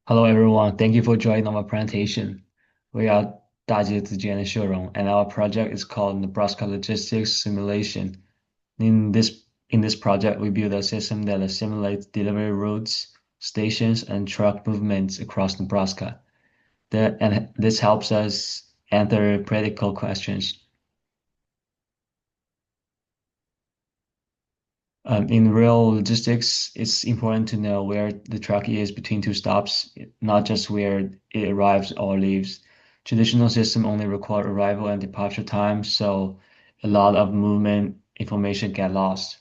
Hello everyone, thank you for joining our presentation. We are 大姐之间的 and our project is called Nebraska Logistics Simulation. In this project, we build a system that simulates delivery routes, stations, and truck movements across Nebraska. And this helps us answer practical questions. In real logistics, it's important to know where the truck is between two stops, not just where it arrives or leaves. Traditional system only record arrival and departure times, so a lot of movement information get lost.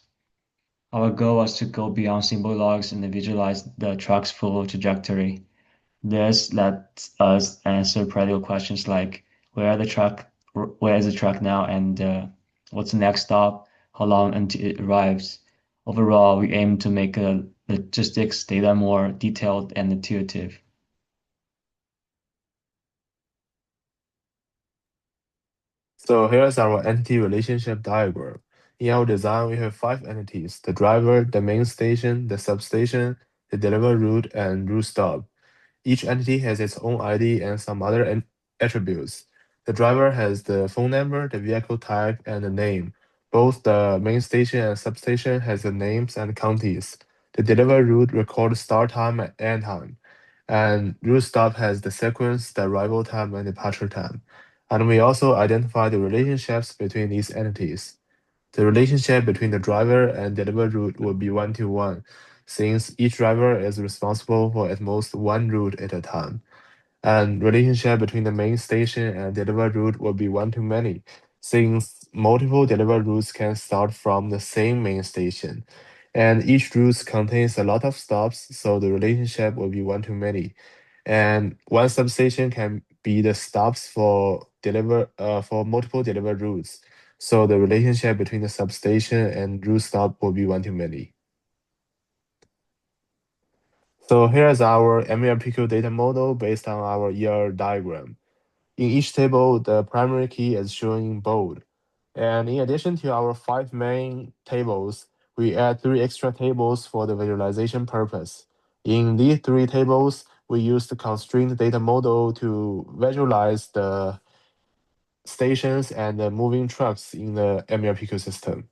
Our goal was to go beyond symbol logs and visualize the truck's full trajectory. This lets us answer practical questions like where is the truck now, and what's the next stop, how long until it arrives. Overall, we aim to make logistics data more detailed and intuitive. So here's our entity relationship diagram. In our design, we have five entities: the driver, the main station, the substation, the deliver route, and route stop. Each entity has its own ID and some other attributes. The driver has the phone number, the vehicle type, and the name. Both the main station and substation has the names and counties. The deliver route records start time and end time. And route stop has the sequence, the arrival time, and departure time. And we also identify the relationships between these entities. The relationship between the driver and deliver route will be 1-to-1, since each driver is responsible for at most one route at a time. And relationship between the main station and deliver route will be 1-to-many, since multiple deliver routes can start from the same main station. And each route contains a lot of stops, so the relationship will be 1-to-many. And one substation can be the stops for multiple deliver routes. So the relationship between the substation and route stop will be 1-to-many. So here's our MLPQ data model based on our ER diagram. In each table, the primary key is shown in bold. And in addition to our five main tables, we add three extra tables for the visualization purpose. In these three tables, we use the constrained data model to visualize the stations and the moving trucks in the MLPQ system.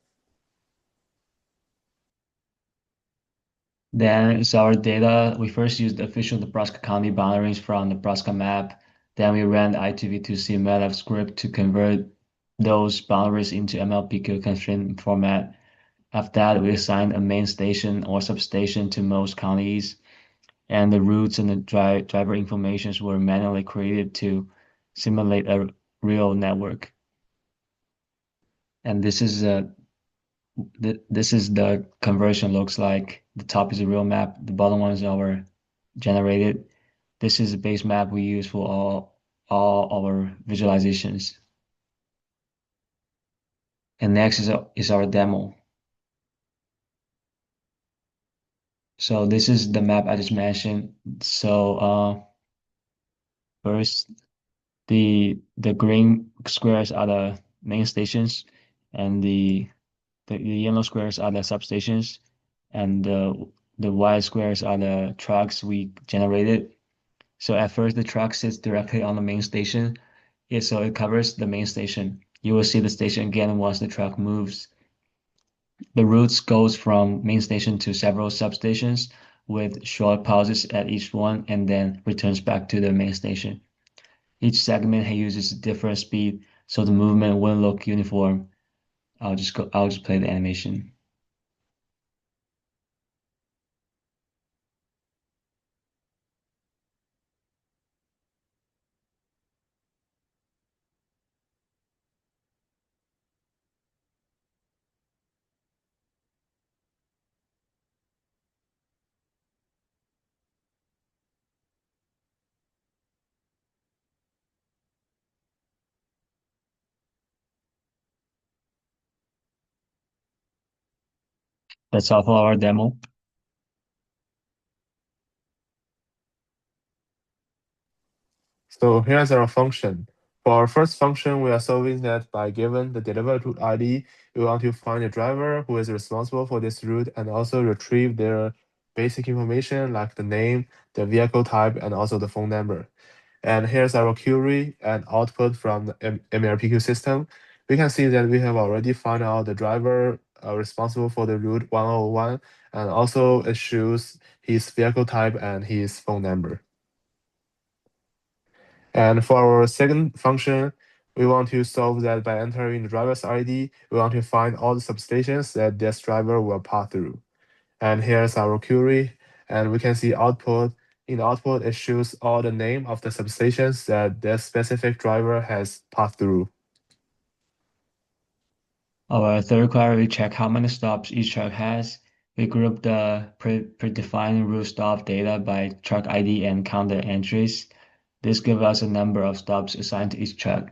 Then is our data. We first used the official Nebraska County boundaries from Nebraska map. Then we ran the I2V2C MATLAB script to convert those boundaries into MLPQ constraint format. After that, we assigned a main station or substation to most counties, and the routes and the driver informations were manually created to simulate a real network. And this is the conversion looks like. The top is a real map. The bottom one is our generated. This is the base map we use for all our visualizations. And next is our demo. So this is the map I just mentioned. So first the green squares are the main stations, and the yellow squares are the substations, and the white squares are the trucks we generated. So at first the truck sits directly on the main station. So it covers the main station. You will see the station again once the truck moves. The routes goes from main station to several substations with short pauses at each one and then returns back to the main station. Each segment uses a different speed, so the movement won't look uniform. I'll just play the animation. That's all for our demo. So here's our function. For our first function, we are solving that by given the delivered route ID, we want to find a driver who is responsible for this route and also retrieve their basic information like the name, the vehicle type, and also the phone number. And here's our query and output from the MLPQ system. We can see that we have already found out the driver responsible for the route 1001, and also it shows his vehicle type and his phone number. And for our second function, we want to solve that by entering the driver's ID. We want to find all the substations that this driver will pass through. And here's our query, and we can see output. In the output, it shows all the name of the substations that this specific driver has passed through. Our third query, we check how many stops each truck has. We group the predefined route stop data by truck ID and count the entries. This gives us a number of stops assigned to each truck.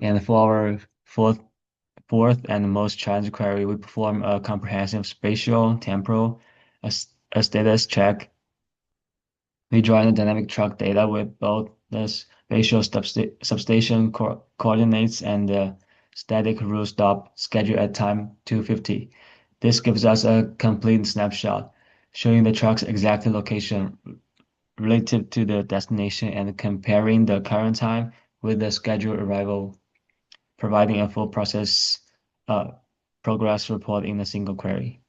And for our fourth and most challenging query, we perform a comprehensive spatial, temporal, a status check. We join the dynamic truck data with both the spatial substation coordinates and the static route stop schedule at time 250. This gives us a complete snapshot, showing the truck's exact location relative to the destination and comparing the current time with the scheduled arrival, providing a full process progress report in a single query.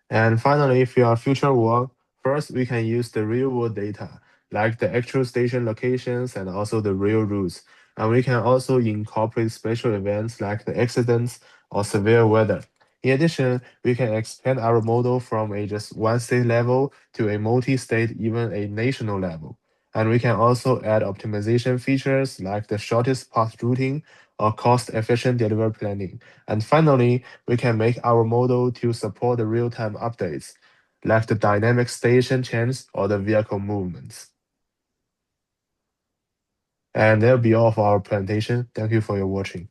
And finally, for our future work, first we can use the real world data, like the actual station locations and also the real routes. And we can also incorporate special events like the accidents or severe weather. In addition, we can expand our model from a just one state level to a multi-state, even a national level. And we can also add optimization features like the shortest path routing or cost-efficient delivery planning. And finally, we can make our model to support the real-time updates, like the dynamic station change or the vehicle movements. And that'll be all for our presentation. Thank you for your watching.